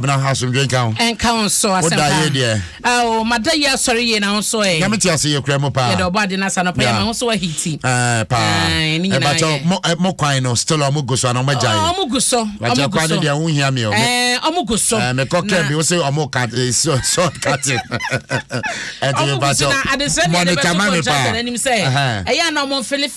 Bna house drink count. And count so as oh, my day, yeah, sorry, you know, so I am tell you, Cremo Pa. The body, and I pay also a heaty. But more quino, still a mugus on my giant. Omuguso, Omuguso, I won't hear me. Omuguso, and the cocker will say, Omocat is so cutting. And I said, and him say, I am no more Philly,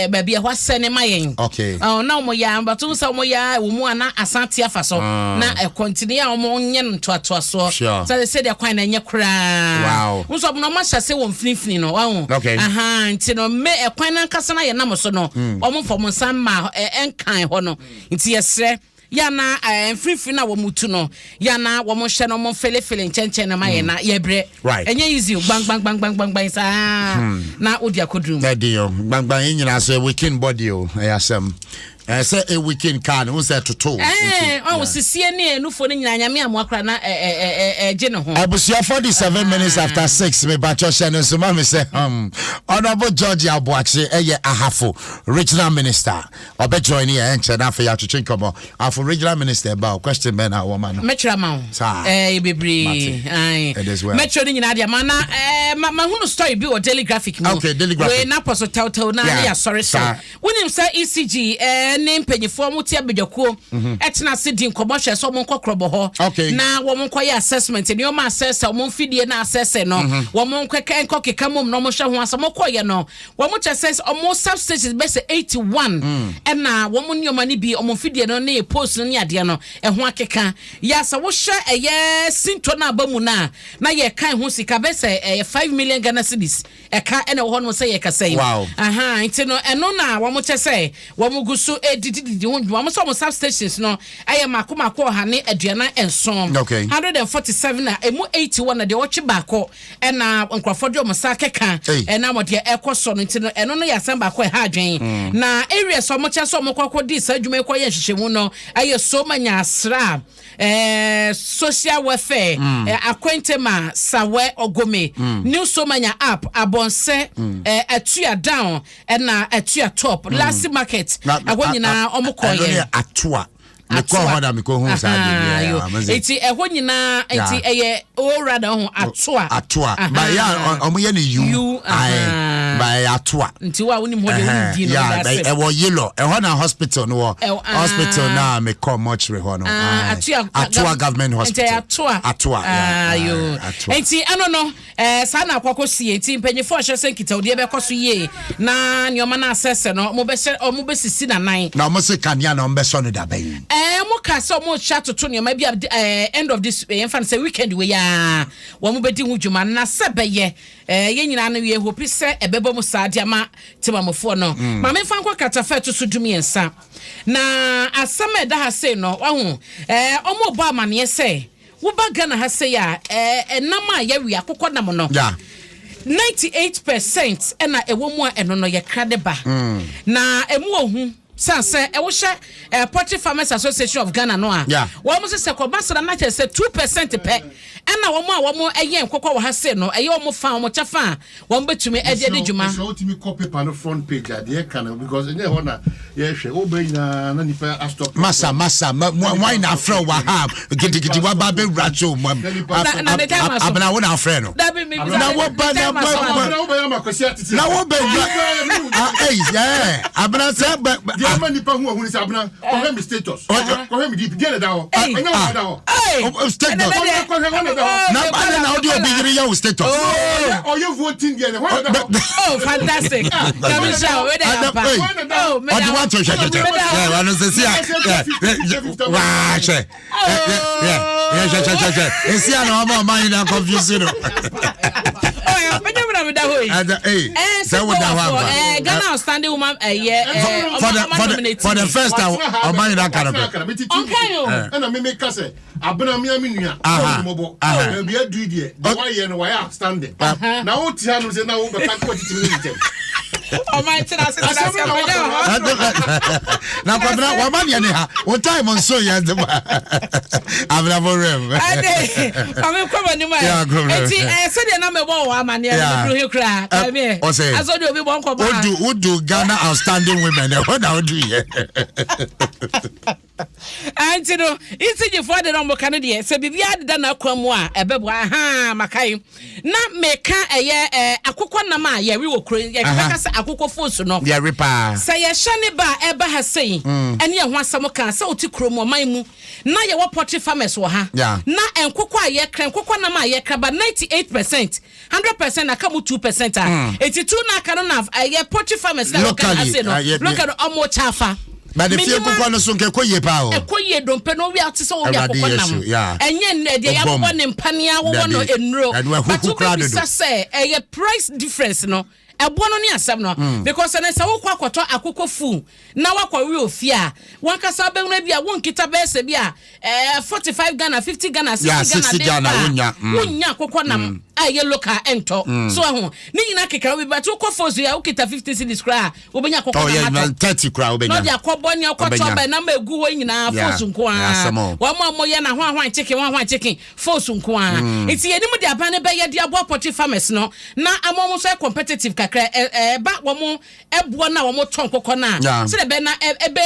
baby, what's sending my okay. Oh, no more yam, but two some more ya, Umana, Asantia Faso. Now a continue. Monyan to a so. So they said they're quite a cry. Wow. Also, no much I say one fliffing no. Okay. Tino me a quina casana and namosono. Almost for Monsama and kind honor. It's yes, Yana and free fina womutuno. Yana womoshano mon fele chenchen and mayana yebre. Right. And easy bang bang bang bang bang bang. Now Udia could do. That deal. Bang bang in as a weekend body. I assume. Say a weekend can who's there to talk. I was CNN no for nyame amwakra na gene ho. Abusia 47 minutes after 6 me bacho channel so ma me say Honorable George Abuachi ahafo regional minister obe join here enche na fa ya twetwe komo afo regional minister ba question me na woman no metra ma bebre metro ni nyina dia mana ma hunu story bi o daily graphic no okay daily graphic we na poso tawtaw na ya sorry wonim say ECG name penyifo mu tia bedwakuo etena se di nkobohwe so mo nkokrobo ho na wo mo nkoye assessment ni o ma assess o mo fidie na assess no wo mo nkokeka mom no mo hwe ho asamo koye no wo mo assess o mo substations be say 81 na wo mo nyoma ni bi o mo fidie no na post no ni ade no ho akeka ya sa wo hwe eye sinto na abamu na ye kan ho sika be say 5 million Ghana cedis eka ene wo ho no say ye ka say ntino eno na wo mo say wo mo gusu didi won so substations no aye makomako ha ne aduana enson 147 na emu 81 na de wochi bako na nkrofo de omsa keka na mo de ekoso no ntino eno no ya san bako ha adwen na area so mo che so mo kwakwo di sa adwuma ekoye hyehyemu no aye so manya asra social welfare akwentema sawe ogome new so manya app abonse atua down na atua top last market agonyina omukoye atua meko hoda meko hu sa de eti eho nyina eti eye o rather ho atua ba ya omuye ni you ba atua nti wa woni mo de woni di no da se ewo yelo eho na hospital no hospital na meko mortuary ho no atua government hospital atua enti ano no sa na akwakosi enti mpanyefo hye senkita odi be koso ye na nyoma na assess no mo be sisi na nan na mo se kania na mo be so no da ban mo ka so mo chat to nyoma bia end of this fan say weekend we ya wo mo be di hudwuma na se be ye ye nyina na we hope se ebebo mo saade ama temamofo no ma me fan kwa katafa to so dumi ensa na asama da ha say no wahu omo bo amane say wo ba Ghana ha say ya enama ya wi akokọ nam no 98% ena ewo mu a eno no ye krade ba na emu ohu sanse e wo hye Poultry Farmers Association of Ghana no a wo mo se kobasara na che se 2% pe ena wo mo eye nkokọ wo ha se no eye wo mo fa wo mo chafa wo mo betumi e de djuma so ultimate copy pan front page there can because enye ho na ye hwe wo be na nipa astop masa why na afro wa ha gidi wa ba be racho mo abna wo na afro no na wo ba na wo be abna se ama nipa hu ohun se abna ko me status ko me deep dey da ho anya wa da ho status na audio bigiri ya status you voting there fantastic kamisha we dey oh me do want to share yeah no say wa share yeah esi ana o ma na confuse no Ghana outstanding woman for the first time o man that kind of okay and me make say abena me nua mobo be adu die the why ye no why outstanding na wo ti hanu say na wo be pack what it mean oh my tenacity na kwabra wa man ye ne ha o time on so ye dem abra borem ade ame kwaba ni ma enti se de na me bo wa man ye bro he kra me aso de obi bo nko ba Would do Ghana outstanding women what now do ye anti no isi je for de no mo kan de se bibia de na kwamu a ebebo aha makai na meka eye akokɔ nam a ye wi wo kro ye ka sa akokɔ fosu no ye repa se ye hye ba eba ha sei ene ye ho asɛm ka se oti kro mu man mu na ye wo poultry farmers wo ha na enkokɔ a ye kran kokɔ nam a ye kra ba 98% 100% aka mu 2% a 82 na aka no na ye poultry farmers na local ase no local omo chafa. But the few people so ke koye pa o. Koye don pe no wi ate so wi akokɔ nam. Enye ne de ya bɔ ne mpania wo no enro. But to be say price difference no. Ebono ni asem no because na se wo kwa akoto akoko fu na wakwa wi ofia wan kasa be na bia won kita be se bia 45 Ghana 50 Ghana 60 Ghana wonya akoko nam aye local ento so ho ni nyina keka we ba to ko fozu ya ukita 50 cedis kra wo benya akoko na 30 kra wo benya no dia ko boni akoto be na magu ho nyina fozu nko a wa mo ye na hwan chicken fozu nko a enti ye ni mu dia ba ne be ye dia bo poultry farmers no na amomo so competitive ba womo ebo na womo ton kokɔ na se be na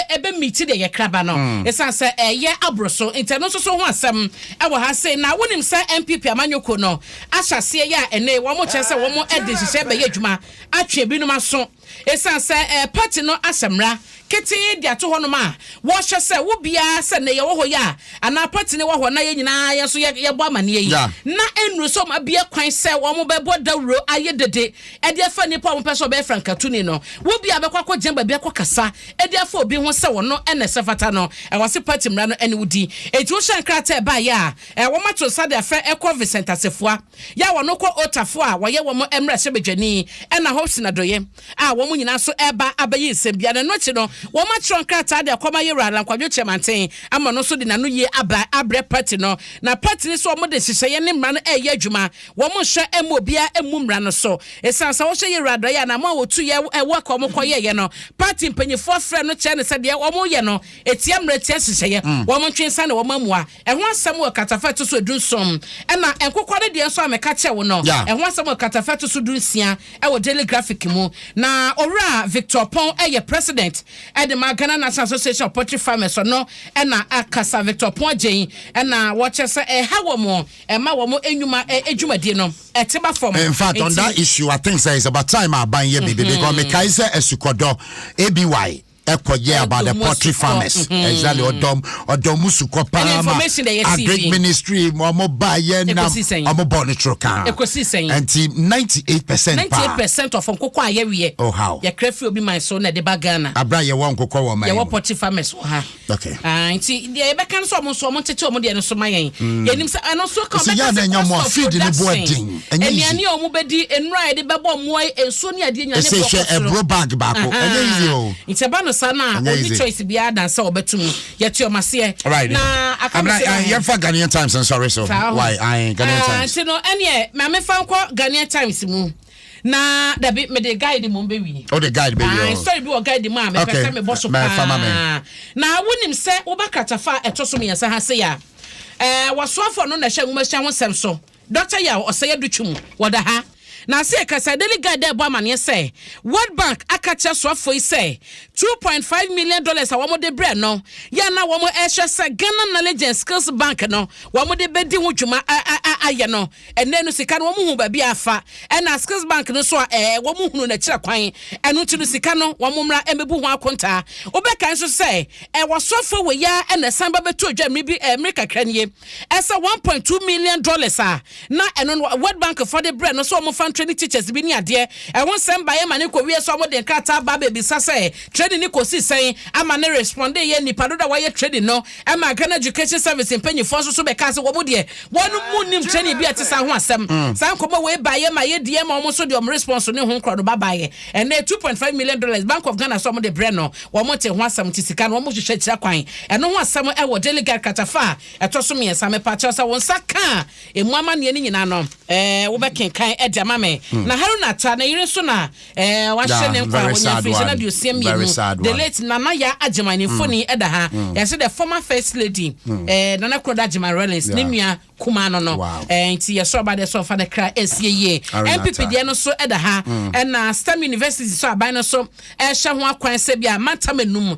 ebe meet de ye kraba no esan se ye abroso interno so ho asem e wo ha say na wonim se MPP amanyoko no ahyase ya ene womo kyese womo ede hihye be ye adwuma atwe binum aso esan se party no asemra kete dia to hono ma wo hye se wo bia se ne ye wo ho ya ana party ne wo ho na ye nyina ye so ye bo amane yi na enru so ma bia kwan se wo mo be bo dawro aye dede e dia fa nipa mo peso be frankatuni no wo bia be kwakọ jemba bia kwakasa e dia fa obi ho se wo no ene se fata no e wase party mra no ene wudi eti wo hye nkrata ba ya wo mato sade afa ekọ Vincent Asefua ya wo no kọ Otafo a wo ye wo mo emra hye bedwani e na ho sinadoye a wo mo nyina so eba abayi nsem bia no chi no wo ma tron krata de akoma yera lankwadwo chemanten ama no so de nanu ye abre party no na party ni so mo de hihye ne mra no eye adwuma wo mo hwe emobia emu mra no so esansa wo hye yera da ya na ma wo tu ye wo ka mo koye ye no party mpanyifo frɛ no che ne se de wo mo ye no etia mra tia hihye wo mo twensa ne wo mamua e ho asɛm wo katafa to so dunsom e na enkokɔ ne de so ameka che wo no e ho asɛm wo katafa to so dunsia e wo daily graphic mu na owura Victor Pon eye president the Ghana National Association of Poultry Farmers no na akasa Victor Pon Jane na watch say ha wo mo ma wo mo enwuma edwumadi no eteba form. In fact on that issue I think say it's about time I ban here baby because me kai say esukodo ABY ekoye about the poultry farmers exactly odom musuko parama agric ministry mo ba ye na mo born troka and 98% of nkoko aye wiye oh how ye krafi obi man so na de ba Ghana abra ye won nkoko wo man ye wo poultry farmers wo ha okay nti de be kan so mo tete o mo de no so mayen ye nim se ano so ka be ya na nya mo feed ni boarding eniani o mo bedi enura de be bo mo enso ni ade nya ne bo e bro bag ba ko enye easy o nti ba no sana only choice bia dan say obetum yeti o mase na I for Ghanaian Times and sorry so why I Ghanaian Times no ene ma me fa nko Ghanaian Times mu na da be me de guide mo be wi the guide be you sorry bi o guide mo a me pesa me boso pa na wonim se wo ba kratafa etoso me yesa ha se ya wasoafo no na hye nwuma ho sem so doctor ya o se yadutwum woda ha na say kasa daily guide dey amane say World Bank akacha soafo yi say $2.5 million awomo de bre no ya na womo ehwe say Ghana Knowledge and Skills Bank no womo de bedi ho dwuma aye no ene no sika no womo hu ba bia afa na Skills Bank no so womo hunu na kira kwan eno ti no sika no womo mra emebu ho akonta obeka nso say wasoafo we ya na san ba beto adwamri bi America kranie esa $1.2 million na eno World Bank for the bre no so womo training teachers bi ni ade e won sem ba ye mane ko wie so mo de krata ba baby sase training ni ko si sen ama ne respond ye nipa do da wa ye training no e ma Ghana Education Service mpanyi fo so be ka se wo mo de wonu munim training bi atisa ho asem san ko mo we ba ye ma ye de ma mo so de response ne ho nkro do ba ba ye and $2.5 million Bank of Ghana so mo de bre no wo mo te ho asem ti sika no wo mo hwehwe kira kwan eno ho asem e wo delegate katafa eto so me yesa me pa cha sa won saka emu amane ni nyina no wo be kenkan e de mame na haruna ta na yire so na wa hye ne kwa wonya fish na de osiem yemu the late nana ya agimani foni eda ha ya say the former first lady nana kroda agimani Rollins ne nua kumano no enti ye so ba de so fa de kra esie ye MPP de no so eda ha na STEM University so aban no so hye ho akwan se bia matamanum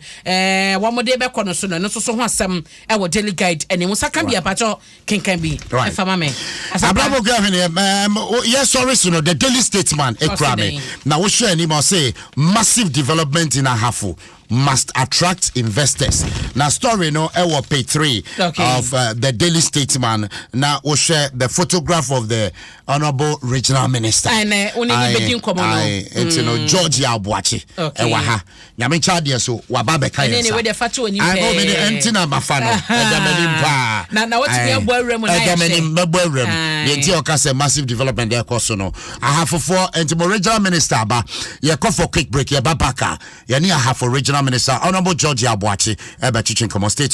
wo mo de be kɔ no so no so ho asɛm wo daily guide ene mo saka bia pacho kenkan bi fama me abrabo gavin yes sorry so no the Daily Statesman ekrame na wo share ni mo say massive development in Ahafo must attract investors. Now story no page 3 of the Daily Statesman. Now we share the photograph of the Honorable Regional Minister. It's Georgia Abuachi. Ewaha. Nyame chadia so wababe kaya. Anyway the fatu ni. I go me entina mafano. Na what be boy na. Yenti okase massive development there koso no. Ahafo entimo Regional Minister ba ye call for quick break ye babaka. Ye ni Ahafo Regional Minister Honorable Georgia Abuachi ebe chichin komo state